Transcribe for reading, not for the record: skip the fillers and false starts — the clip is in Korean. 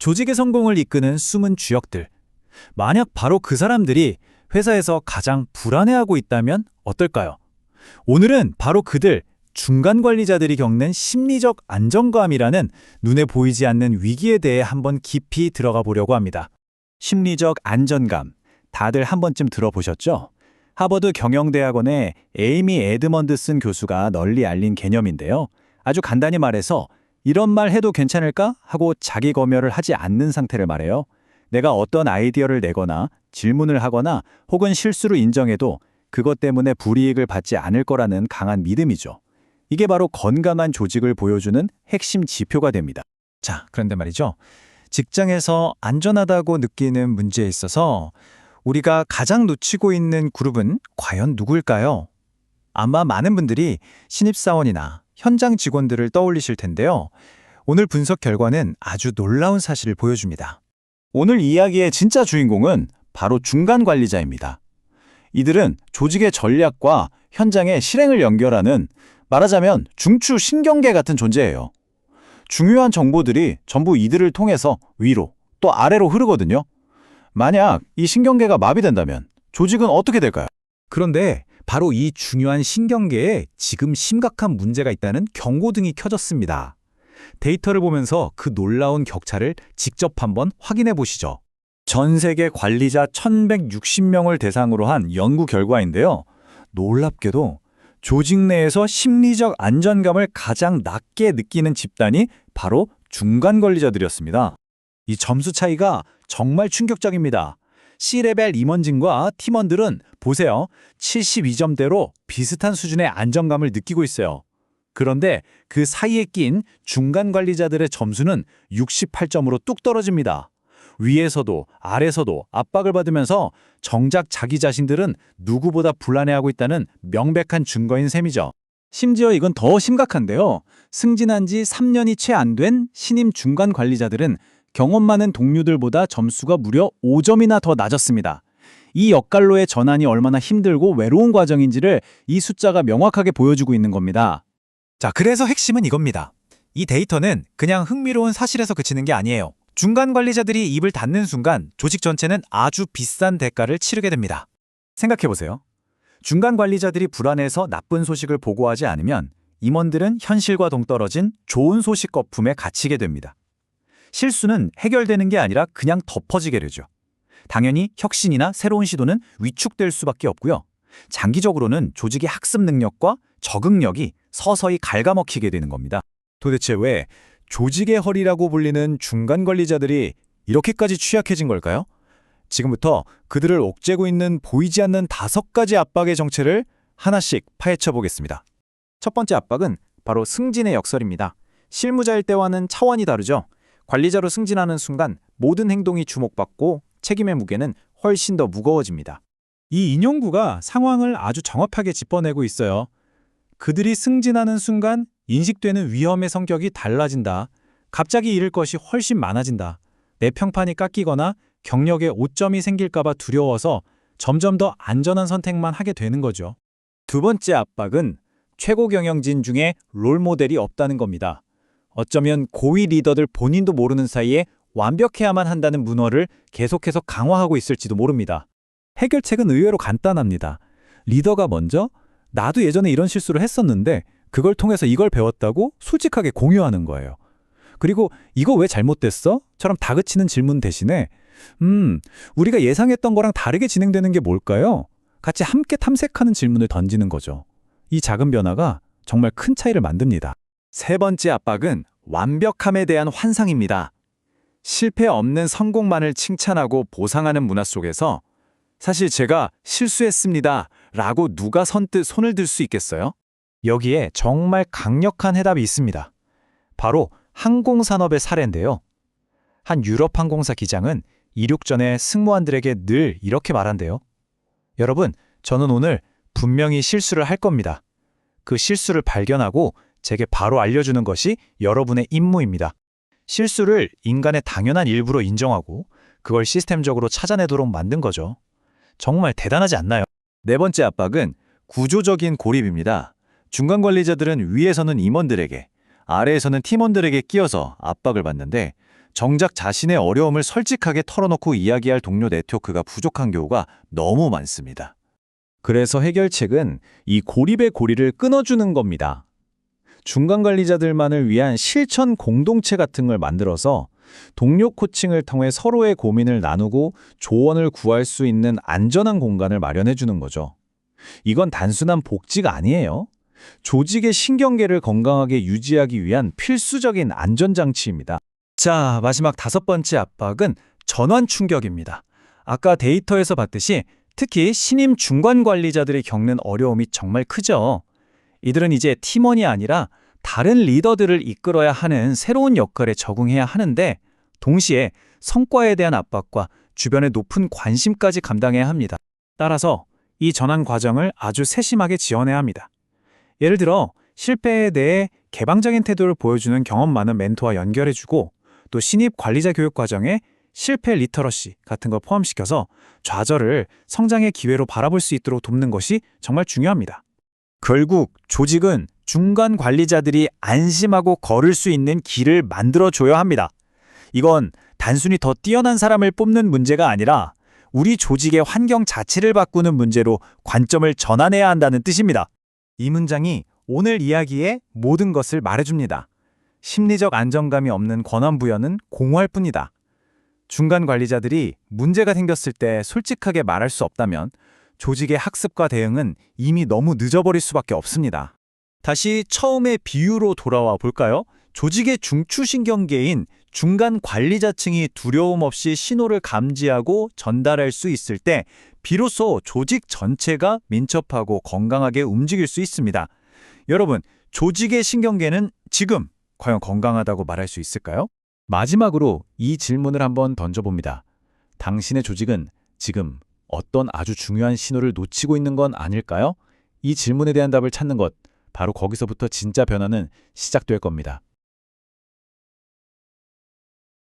조직의 성공을 이끄는 숨은 주역들. 만약 바로 그 사람들이 회사에서 가장 불안해하고 있다면 어떨까요? 오늘은 바로 그들, 중간 관리자들이 겪는 심리적 안정감이라는 눈에 보이지 않는 위기에 대해 한번 깊이 들어가 보려고 합니다. 심리적 안정감, 다들 한 번쯤 들어보셨죠? 하버드 경영대학원의 에이미 에드먼드슨 교수가 널리 알린 개념인데요. 아주 간단히 말해서 이런 말 해도 괜찮을까? 하고 자기 검열을 하지 않는 상태를 말해요. 내가 어떤 아이디어를 내거나 질문을 하거나 혹은 실수를 인정해도 그것 때문에 불이익을 받지 않을 거라는 강한 믿음이죠. 이게 바로 건강한 조직을 보여주는 핵심 지표가 됩니다. 자, 그런데 말이죠. 직장에서 안전하다고 느끼는 문제에 있어서 우리가 가장 놓치고 있는 그룹은 과연 누구일까요? 아마 많은 분들이 신입사원이나 현장 직원들을 떠올리실 텐데요. 오늘 분석 결과는 아주 놀라운 사실을 보여줍니다. 오늘 이야기의 진짜 주인공은 바로 중간 관리자입니다. 이들은 조직의 전략과 현장의 실행을 연결하는, 말하자면 중추 신경계 같은 존재예요. 중요한 정보들이 전부 이들을 통해서 위로 또 아래로 흐르거든요. 만약 이 신경계가 마비된다면 조직은 어떻게 될까요? 그런데 바로 이 중요한 신경계에 지금 심각한 문제가 있다는 경고등이 켜졌습니다. 데이터를 보면서 그 놀라운 격차를 직접 한번 확인해 보시죠. 전 세계 관리자 1160명을 대상으로 한 연구 결과인데요. 놀랍게도 조직 내에서 심리적 안정감을 가장 낮게 느끼는 집단이 바로 중간 관리자들이었습니다. 이 점수 차이가 정말 충격적입니다. C레벨 임원진과 팀원들은 보세요. 72점대로 비슷한 수준의 안정감을 느끼고 있어요. 그런데 그 사이에 낀 중간 관리자들의 점수는 68점으로 뚝 떨어집니다. 위에서도 아래서도 압박을 받으면서 정작 자기 자신들은 누구보다 불안해하고 있다는 명백한 증거인 셈이죠. 심지어 이건 더 심각한데요. 승진한 지 3년이 채 안 된 신임 중간 관리자들은 경험 많은 동료들보다 점수가 무려 5점이나 더 낮았습니다. 이 역갈로의 전환이 얼마나 힘들고 외로운 과정인지를 이 숫자가 명확하게 보여주고 있는 겁니다. 자, 그래서 핵심은 이겁니다. 이 데이터는 그냥 흥미로운 사실에서 그치는 게 아니에요. 중간 관리자들이 입을 닫는 순간 조직 전체는 아주 비싼 대가를 치르게 됩니다. 생각해보세요. 중간 관리자들이 불안해서 나쁜 소식을 보고하지 않으면 임원들은 현실과 동떨어진 좋은 소식 거품에 갇히게 됩니다. 실수는 해결되는 게 아니라 그냥 덮어지게 되죠. 당연히 혁신이나 새로운 시도는 위축될 수밖에 없고요. 장기적으로는 조직의 학습 능력과 적응력이 서서히 갉아먹히게 되는 겁니다. 도대체 왜 조직의 허리라고 불리는 중간 관리자들이 이렇게까지 취약해진 걸까요? 지금부터 그들을 옥죄고 있는 보이지 않는 5가지 압박의 정체를 하나씩 파헤쳐 보겠습니다. 첫 번째 압박은 바로 승진의 역설입니다. 실무자일 때와는 차원이 다르죠. 관리자로 승진하는 순간 모든 행동이 주목받고 책임의 무게는 훨씬 더 무거워집니다. 이 인용구가 상황을 아주 정확하게 짚어내고 있어요. 그들이 승진하는 순간 인식되는 위험의 성격이 달라진다. 갑자기 잃을 것이 훨씬 많아진다. 내 평판이 깎이거나 경력에 오점이 생길까 봐 두려워서 점점 더 안전한 선택만 하게 되는 거죠. 두 번째 압박은 최고 경영진 중에 롤모델이 없다는 겁니다. 어쩌면 고위 리더들 본인도 모르는 사이에 완벽해야만 한다는 문화를 계속해서 강화하고 있을지도 모릅니다. 해결책은 의외로 간단합니다. 리더가 먼저 나도 예전에 이런 실수를 했었는데 그걸 통해서 이걸 배웠다고 솔직하게 공유하는 거예요. 그리고 이거 왜 잘못됐어? 처럼 다그치는 질문 대신에 우리가 예상했던 거랑 다르게 진행되는 게 뭘까요? 같이 함께 탐색하는 질문을 던지는 거죠. 이 작은 변화가 정말 큰 차이를 만듭니다. 세 번째 압박은 완벽함에 대한 환상입니다. 실패 없는 성공만을 칭찬하고 보상하는 문화 속에서 사실 제가 실수했습니다 라고 누가 선뜻 손을 들 수 있겠어요? 여기에 정말 강력한 해답이 있습니다. 바로 항공산업의 사례인데요. 한 유럽 항공사 기장은 이륙 전에 승무원들에게 늘 이렇게 말한대요. 여러분, 저는 오늘 분명히 실수를 할 겁니다. 그 실수를 발견하고 제게 바로 알려주는 것이 여러분의 임무입니다. 실수를 인간의 당연한 일부로 인정하고 그걸 시스템적으로 찾아내도록 만든 거죠. 정말 대단하지 않나요? 네 번째 압박은 구조적인 고립입니다. 중간 관리자들은 위에서는 임원들에게, 아래에서는 팀원들에게 끼어서 압박을 받는데 정작 자신의 어려움을 솔직하게 털어놓고 이야기할 동료 네트워크가 부족한 경우가 너무 많습니다. 그래서 해결책은 이 고립의 고리를 끊어주는 겁니다. 중간 관리자들만을 위한 실천 공동체 같은 걸 만들어서 동료 코칭을 통해 서로의 고민을 나누고 조언을 구할 수 있는 안전한 공간을 마련해 주는 거죠. 이건 단순한 복지가 아니에요. 조직의 신경계를 건강하게 유지하기 위한 필수적인 안전장치입니다. 자, 마지막 5번째 압박은 전환 충격입니다. 아까 데이터에서 봤듯이 특히 신임 중간 관리자들이 겪는 어려움이 정말 크죠. 이들은 이제 팀원이 아니라 다른 리더들을 이끌어야 하는 새로운 역할에 적응해야 하는데 동시에 성과에 대한 압박과 주변의 높은 관심까지 감당해야 합니다. 따라서 이 전환 과정을 아주 세심하게 지원해야 합니다. 예를 들어 실패에 대해 개방적인 태도를 보여주는 경험 많은 멘토와 연결해주고 또 신입 관리자 교육 과정에 실패 리터러시 같은 걸 포함시켜서 좌절을 성장의 기회로 바라볼 수 있도록 돕는 것이 정말 중요합니다. 결국 조직은 중간 관리자들이 안심하고 걸을 수 있는 길을 만들어줘야 합니다. 이건 단순히 더 뛰어난 사람을 뽑는 문제가 아니라 우리 조직의 환경 자체를 바꾸는 문제로 관점을 전환해야 한다는 뜻입니다. 이 문장이 오늘 이야기의 모든 것을 말해줍니다. 심리적 안정감이 없는 권한 부여는 공허할 뿐이다. 중간 관리자들이 문제가 생겼을 때 솔직하게 말할 수 없다면 조직의 학습과 대응은 이미 너무 늦어버릴 수밖에 없습니다. 다시 처음의 비유로 돌아와 볼까요? 조직의 중추신경계인 중간 관리자층이 두려움 없이 신호를 감지하고 전달할 수 있을 때 비로소 조직 전체가 민첩하고 건강하게 움직일 수 있습니다. 여러분, 조직의 신경계는 지금 과연 건강하다고 말할 수 있을까요? 마지막으로 이 질문을 한번 던져봅니다. 당신의 조직은 지금 어떤 아주 중요한 신호를 놓치고 있는 건 아닐까요? 이 질문에 대한 답을 찾는 것, 바로 거기서부터 진짜 변화는 시작될 겁니다.